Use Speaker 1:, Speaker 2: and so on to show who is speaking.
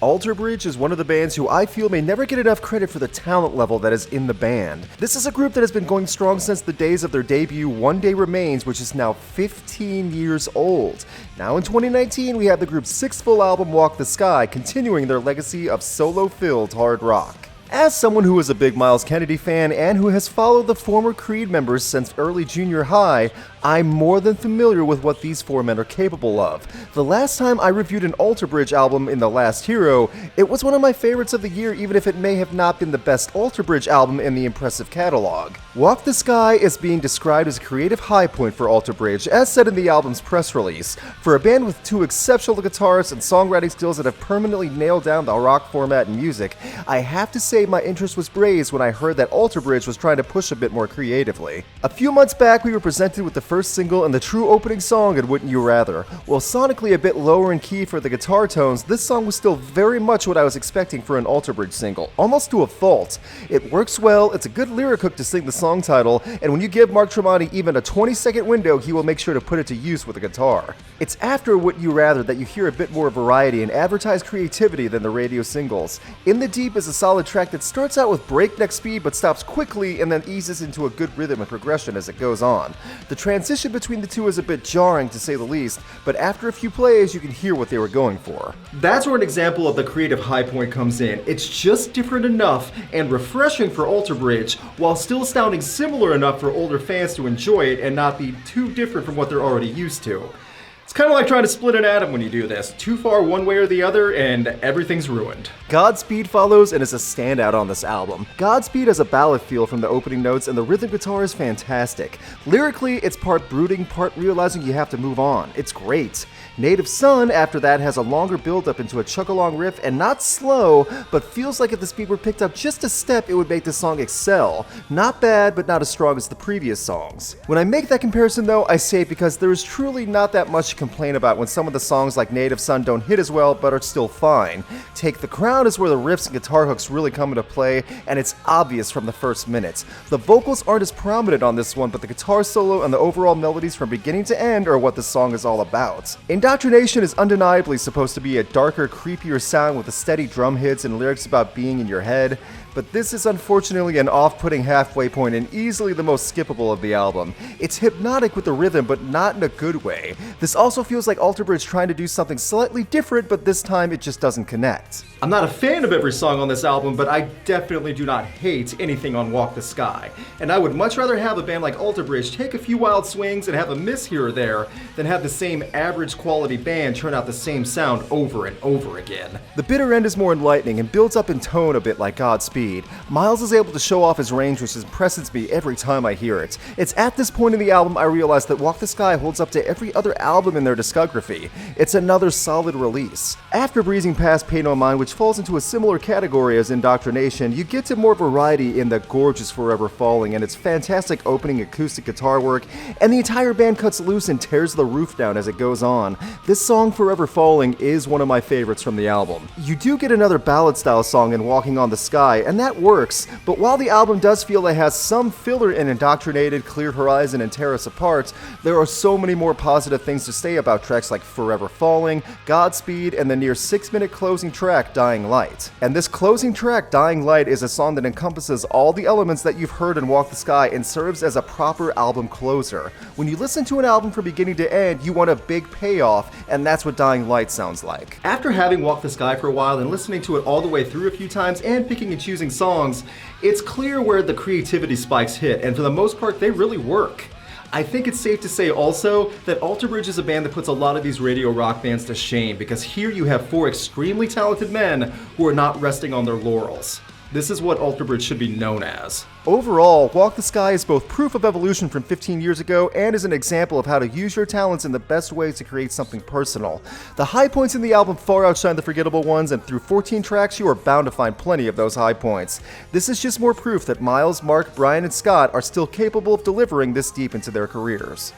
Speaker 1: Alter Bridge is one of the bands who I feel may never get enough credit for the talent level that is in the band. This is a group that has been going strong since the days of their debut One Day Remains, which is now 15 years old. Now in 2019, we have the group's sixth full album, Walk the Sky, continuing their legacy of solo-filled hard rock. As someone who is a big Myles Kennedy fan and who has followed the former Creed members since early junior high, I'm more than familiar with what these four men are capable of. The last time I reviewed an Alter Bridge album in The Last Hero, it was one of my favorites of the year, even if it may have not been the best Alter Bridge album in the impressive catalog. Walk the Sky is being described as a creative high point for Alter Bridge, as said in the album's press release. For a band with two exceptional guitarists and songwriting skills that have permanently nailed down the rock format and music, I have to say my interest was raised when I heard that Alter Bridge was trying to push a bit more creatively. A few months back, we were presented with the first single and the true opening song in Wouldn't You Rather. While sonically a bit lower in key for the guitar tones, this song was still very much what I was expecting for an Alter Bridge single, almost to a fault. It works well, it's a good lyric hook to sing the song title, and when you give Mark Tremonti even a 20-second window, he will make sure to put it to use with the guitar. It's after Wouldn't You Rather that you hear a bit more variety and advertised creativity than the radio singles. In the Deep is a solid track that starts out with breakneck speed but stops quickly and then eases into a good rhythm and progression as it goes on. The transition between the two is a bit jarring to say the least, but after a few plays you can hear what they were going for. That's where an example of the creative high point comes in. It's just different enough and refreshing for Alter Bridge, while still sounding similar enough for older fans to enjoy it and not be too different from what they're already used to. It's kind of like trying to split an atom when you do this. Too far one way or the other, and everything's ruined. Godspeed follows and is a standout on this album. Godspeed has a ballad feel from the opening notes, and the rhythm guitar is fantastic. Lyrically, it's part brooding, part realizing you have to move on. It's great. Native Son, after that, has a longer build-up into a chug-along riff, and not slow, but feels like if the speed were picked up just a step, it would make the song excel. Not bad, but not as strong as the previous songs. When I make that comparison, though, I say it because there is truly not that much to complain about when some of the songs like Native Son don't hit as well, but are still fine. Take the Crown is where the riffs and guitar hooks really come into play, and it's obvious from the first minutes. The vocals aren't as prominent on this one, but the guitar solo and the overall melodies from beginning to end are what the song is all about. Indoctrination is undeniably supposed to be a darker, creepier sound with the steady drum hits and lyrics about being in your head, but this is unfortunately an off-putting halfway point and easily the most skippable of the album. It's hypnotic with the rhythm, but not in a good way. This also feels like Alter Bridge trying to do something slightly different, but this time it just doesn't connect. I'm not a fan of every song on this album, but I definitely do not hate anything on Walk the Sky. And I would much rather have a band like Alter Bridge take a few wild swings and have a miss here or there than have the same average quality band turn out the same sound over and over again. The bitter end is more enlightening and builds up in tone a bit like Godspeed. Myles is able to show off his range, which impresses me every time I hear it. It's at this point in the album I realize that Walk the Sky holds up to every other album in their discography. It's another solid release. After breezing past Pay No Mind, which falls into a similar category as Indoctrination, you get to more variety in the gorgeous Forever Falling and its fantastic opening acoustic guitar work, and the entire band cuts loose and tears the roof down as it goes on. This song, Forever Falling, is one of my favorites from the album. You do get another ballad-style song in Walking on the Sky, and that works, but while the album does feel it has some filler in Indoctrinated, Clear Horizon, and Tear Us Apart, there are so many more positive things to say about tracks like Forever Falling, Godspeed, and the near 6-minute closing track, Dying Light. And this closing track, Dying Light, is a song that encompasses all the elements that you've heard in Walk the Sky and serves as a proper album closer. When you listen to an album from beginning to end, you want a big payoff, and that's what Dying Light sounds like. After having Walk the Sky for a while and listening to it all the way through a few times and picking and choosing songs, it's clear where the creativity spikes hit, and for the most part, they really work. I think it's safe to say also that Alter Bridge is a band that puts a lot of these radio rock bands to shame, because here you have four extremely talented men who are not resting on their laurels. This is what Alter Bridge should be known as. Overall, Walk the Sky is both proof of evolution from 15 years ago and is an example of how to use your talents in the best ways to create something personal. The high points in the album far outshine the forgettable ones, and through 14 tracks you are bound to find plenty of those high points. This is just more proof that Myles, Mark, Brian, and Scott are still capable of delivering this deep into their careers.